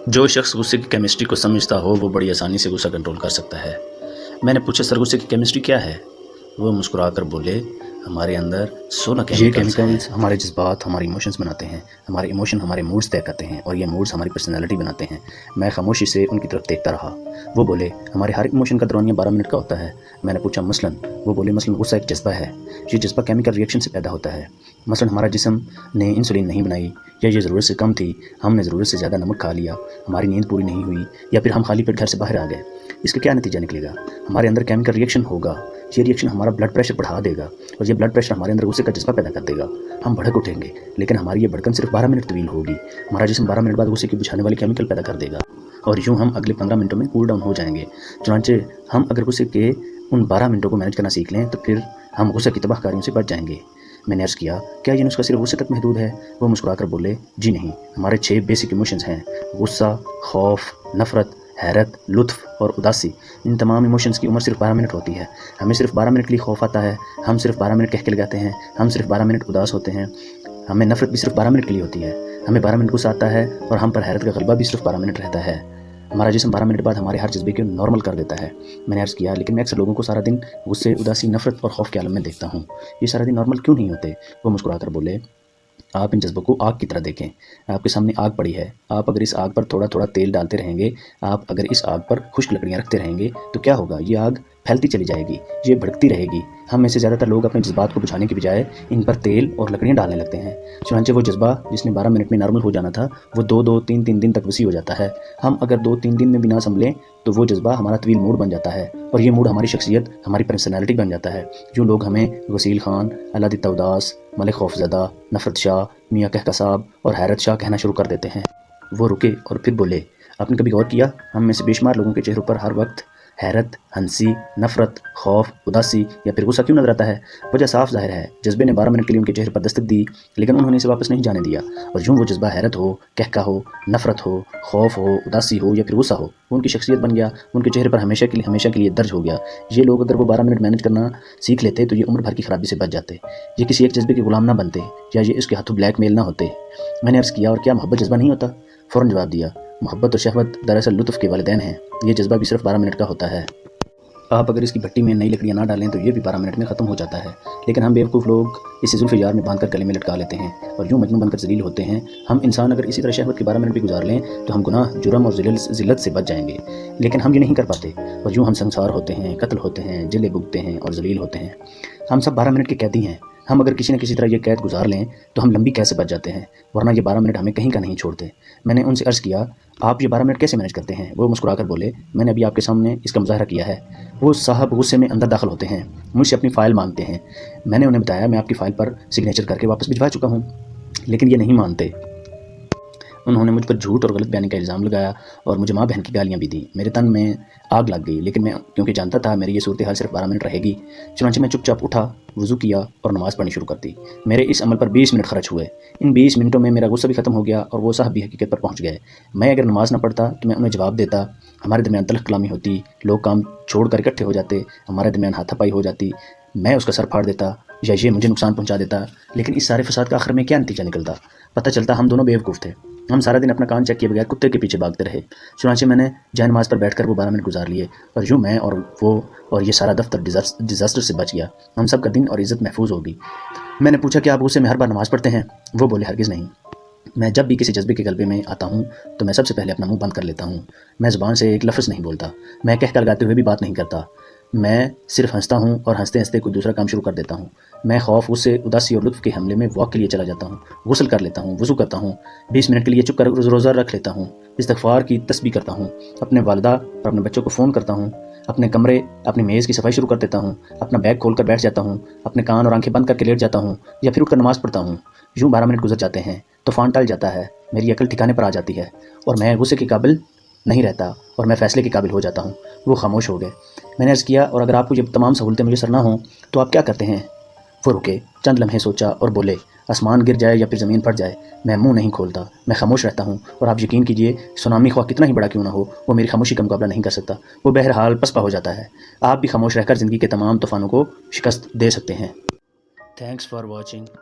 جو شخص غصے کی کیمسٹری کو سمجھتا ہو وہ بڑی آسانی سے غصہ کنٹرول کر سکتا ہے۔ میں نے پوچھا سر غصے کی کیمسٹری کیا ہے؟ وہ مسکرا کر بولے ہمارے اندر 16 کیمیکلز ہمارے جذبات ہماری ایموشنز بناتے ہیں، ہمارے ایموشن ہمارے موڈز طے کرتے ہیں اور یہ موڈز ہماری پرسنالٹی بناتے ہیں۔ میں خاموشی سے ان کی طرف دیکھتا رہا۔ وہ بولے ہمارے ہر ایموشن کا دورانیہ 12 منٹ کا ہوتا ہے۔ میں نے پوچھا مثلاً؟ وہ بولے مثلاً غصہ ایک جذبہ ہے، یہ جذبہ کیمیکل ریئیکشن سے پیدا ہوتا ہے۔ مثلاً ہمارا جسم نے انسولین نہیں بنائی، یا یہ ضرورت سے کم تھی، ہم نے ضرورت سے زیادہ نمک کھا لیا، ہماری نیند پوری نہیں ہوئی، یا پھر ہم خالی پیٹ گھر سے باہر آ گئے۔ اس کا کیا نتیجہ نکلے گا؟ ہمارے اندر کیمیکل ریئیکشن ہوگا، یہ ریئیکشن ہمارا بلڈ پریشر بڑھا دے گا اور یہ بلڈ پریشر ہمارے اندر غصے کا جذبہ پیدا کر دے گا۔ ہم بھڑک اٹھیں گے، لیکن ہماری یہ بھڑکن صرف 12 منٹ طویل ہوگی۔ ہمارا جسم 12 منٹ بعد غصے کی بجھانے والی کیمیکل پیدا کر دے گا اور یوں ہم اگلے 15 منٹوں میں کول ڈاؤن ہو جائیں گے۔ چنانچہ ہم اگر غصے کے ان 12 منٹوں کو مینج کرنا سیکھ لیں تو پھر ہم غصے کی تباہ کاریوں سے بچ جائیں گے۔ میں نے عرض کیا کیا یہ نسخہ صرف غصے تک محدود ہے؟ وہ مسکرا کر بولے جی نہیں، ہمارے 6 بیسک ایموشنز ہیں: غصہ، خوف، نفرت، حیرت، لطف اور اداسی۔ ان تمام ایموشنز کی عمر صرف 12 منٹ ہوتی ہے۔ ہمیں صرف 12 منٹ کے لیے خوف آتا ہے، ہم صرف 12 منٹ کہہ کے لگاتے ہیں، ہم صرف 12 منٹ اداس ہوتے ہیں۔ ہمیں نفرت بھی صرف 12 منٹ کے لیے ہوتی ہے، ہمیں 12 منٹ غصہ آتا ہے اور ہم پر حیرت کا غلبہ بھی صرف 12 منٹ رہتا ہے۔ ہمارا جسم 12 منٹ بعد ہمارے ہر جذبے کو نارمل کر دیتا ہے۔ میں نے عرض کیا لیکن میں اکثر لوگوں کو سارا دن غصے، اداسی، نفرت اور خوف کے عالم میں دیکھتا ہوں، یہ سارا دن نارمل کیوں نہیں ہوتے؟ وہ مسکرا کر بولے آپ ان جذبوں کو آگ کی طرح دیکھیں۔ آپ کے سامنے آگ پڑی ہے، آپ اگر اس آگ پر تھوڑا تھوڑا تیل ڈالتے رہیں گے، آپ اگر اس آگ پر خشک لکڑیاں رکھتے رہیں گے تو کیا ہوگا؟ یہ آگ پھیلتی چلی جائے گی، یہ بھڑکتی رہے گی۔ ہم میں سے زیادہ تر لوگ اپنے جذبات کو بجھانے کی بجائے ان پر تیل اور لکڑیاں ڈالنے لگتے ہیں۔ چنانچہ وہ جذبہ جس نے 12 منٹ میں نارمل ہو جانا تھا وہ 2-3 دن تک وسیع ہو جاتا ہے۔ ہم اگر 2-3 دن میں بھی نہ سنبھلیں تو وہ جذبہ ہمارا طویل موڈ بن جاتا ہے اور یہ موڈ ہماری شخصیت، ہماری پرسنالٹی بن جاتا ہے۔ جو لوگ ہمیں وسیل خان، اللہ دتہ اداس، ملک خوف زدہ، نفرت شاہ، میاں کہکشاں اور حیرت شاہ کہنا شروع کر دیتے ہیں۔ وہ رکے اور پھر بولے آپ نے کبھی غور کیا ہم میں سے بے شمار لوگوں کے چہروں پر ہر وقت حیرت، ہنسی، نفرت، خوف، اداسی یا پھر غصہ کیوں نظر آتا ہے؟ وجہ صاف ظاہر ہے، جذبے نے 12 منٹ کے لیے ان کے چہرے پر دستک دی لیکن انہوں نے اسے واپس نہیں جانے دیا، اور یوں وہ جذبہ حیرت ہو، کہکا ہو، نفرت ہو، خوف ہو، اداسی ہو یا پھر غصہ ہو، وہ ان کی شخصیت بن گیا، ان کے چہرے پر ہمیشہ کے لیے درج ہو گیا۔ یہ لوگ اگر وہ 12 منٹ مینج کرنا سیکھ لیتے تو یہ عمر بھر کی خرابی سے بچ جاتے، یہ کسی ایک جذبے کے غلام نہ بنتے یا یہ اس کے ہاتھوں بلیک میل نہ ہوتے۔ میں نے عرض کیا اور کیا محبت جذبہ نہیں ہوتا؟ فوراً جواب دیا محبت اور شہوت دراصل لطف کے والدین ہیں، یہ جذبہ بھی صرف 12 منٹ کا ہوتا ہے۔ آپ اگر اس کی بھٹی میں نئی لکڑیاں نہ ڈالیں تو یہ بھی 12 منٹ میں ختم ہو جاتا ہے، لیکن ہم بیوقوف لوگ اسے زلف یار میں باندھ کر گلے میں لٹکا لیتے ہیں اور یوں مجنون بن کر ذلیل ہوتے ہیں۔ ہم انسان اگر اسی طرح شہوت کے 12 منٹ بھی گزار لیں تو ہم گناہ، جرم اور ذلت سے بچ جائیں گے، لیکن ہم یہ نہیں کر پاتے اور یوں ہم سنسار ہوتے ہیں، قتل ہوتے ہیں، جلے بھگتتے ہیں اور ذلیل ہوتے ہیں۔ ہم سب 12 منٹ کے قیدی ہیں۔ ہم اگر کسی نہ کسی طرح یہ قید گزار لیں تو ہم لمبی قید سے بچ جاتے ہیں، ورنہ یہ 12 منٹ ہمیں کہیں کا نہیں چھوڑتے۔ میں نے ان سے عرض کیا آپ یہ 12 منٹ کیسے مینج کرتے ہیں؟ وہ مسکرا کر بولے میں نے ابھی آپ کے سامنے اس کا مظاہرہ کیا ہے۔ وہ صاحب غصے میں اندر داخل ہوتے ہیں، مجھ سے اپنی فائل مانگتے ہیں۔ میں نے انہیں بتایا میں آپ کی فائل پر سگنیچر کر کے واپس بھجوا چکا ہوں، لیکن یہ نہیں مانتے۔ انہوں نے مجھ پر جھوٹ اور غلط بیانی کا الزام لگایا اور مجھے ماں بہن کی گالیاں بھی دیں۔ میرے تن میں آگ لگ گئی، لیکن میں کیونکہ جانتا تھا میری یہ صورتحال صرف 12 منٹ رہے گی، چنانچہ میں چپ چاپ اٹھا، وضو کیا اور نماز پڑھنی شروع کر دی۔ میرے اس عمل پر 20 منٹ خرچ ہوئے۔ ان 20 منٹوں میں میرا غصہ بھی ختم ہو گیا اور وہ صاحب بھی حقیقت پر پہنچ گئے۔ میں اگر نماز نہ پڑھتا تو میں انہیں جواب دیتا، ہمارے درمیان تلخ کلامی ہوتی، لوگ کام چھوڑ کر اکٹھے ہو جاتے، ہمارے درمیان ہاتھا پائی ہو جاتی، میں اس کا سر پھاڑ دیتا یا یہ مجھے نقصان پہنچا دیتا، لیکن اس سارے فساد کا آخر میں کیا نتیجہ نکلتا؟ پتہ چلتا ہم دونوں بیوقوف تھے، ہم سارا دن اپنا کان چیک کیے بغیر کتے کے پیچھے بھاگتے رہے۔ چنانچہ میں نے جائے نماز پر بیٹھ کر وہ 12 منٹ گزار لیے اور یوں میں اور وہ اور یہ سارا دفتر ڈیزاسٹر سے بچ گیا، ہم سب کا دن اور عزت محفوظ ہوگی۔ میں نے پوچھا کہ آپ غصے میں ہر بار نماز پڑھتے ہیں؟ وہ بولے ہرگز نہیں، میں جب بھی کسی جذبے کے غلبے میں آتا ہوں تو میں سب سے پہلے اپنا منہ بند کر لیتا ہوں، میں زبان سے ایک لفظ نہیں بولتا، میں کہہ لگاتے ہوئے بھی بات نہیں کرتا، میں صرف ہنستا ہوں اور ہنستے ہنستے کوئی دوسرا کام شروع کر دیتا ہوں۔ میں خوف، غصے، اداسی اور لطف کے حملے میں واک کے لیے چلا جاتا ہوں، غسل کر لیتا ہوں، وضو کرتا ہوں، 20 منٹ کے لیے چپ کر روزہ رکھ لیتا ہوں، استغفار کی تسبیح کرتا ہوں، اپنے والدہ اور اپنے بچوں کو فون کرتا ہوں، اپنے کمرے، اپنی میز کی صفائی شروع کر دیتا ہوں، اپنا بیگ کھول کر بیٹھ جاتا ہوں، اپنے کان اور آنکھیں بند کر کے لیٹ جاتا ہوں یا پھر اٹھ کر نماز پڑھتا ہوں۔ یوں 12 منٹ گزر جاتے ہیں، طوفان ٹل جاتا ہے، میری عقل ٹھکانے پر آ جاتی ہے اور میں غصے کے قابل نہیں رہتا اور میں فیصلے کے قابل ہو جاتا ہوں۔ وہ خاموش ہو گئے۔ میں نے عرض کیا اور اگر آپ کو یہ تمام سہولتیں میسر نہ ہوں تو آپ کیا کرتے ہیں؟ وہ رکے، چند لمحے سوچا اور بولے آسمان گر جائے یا پھر زمین پھٹ جائے میں منہ نہیں کھولتا، میں خاموش رہتا ہوں، اور آپ یقین کیجئے سونامی خواہ کتنا ہی بڑا کیوں نہ ہو وہ میری خاموشی کا مقابلہ نہیں کر سکتا، وہ بہرحال پسپا ہو جاتا ہے۔ آپ بھی خاموش رہ کر زندگی کے تمام طوفانوں کو شکست دے سکتے ہیں۔ Thanks for watching.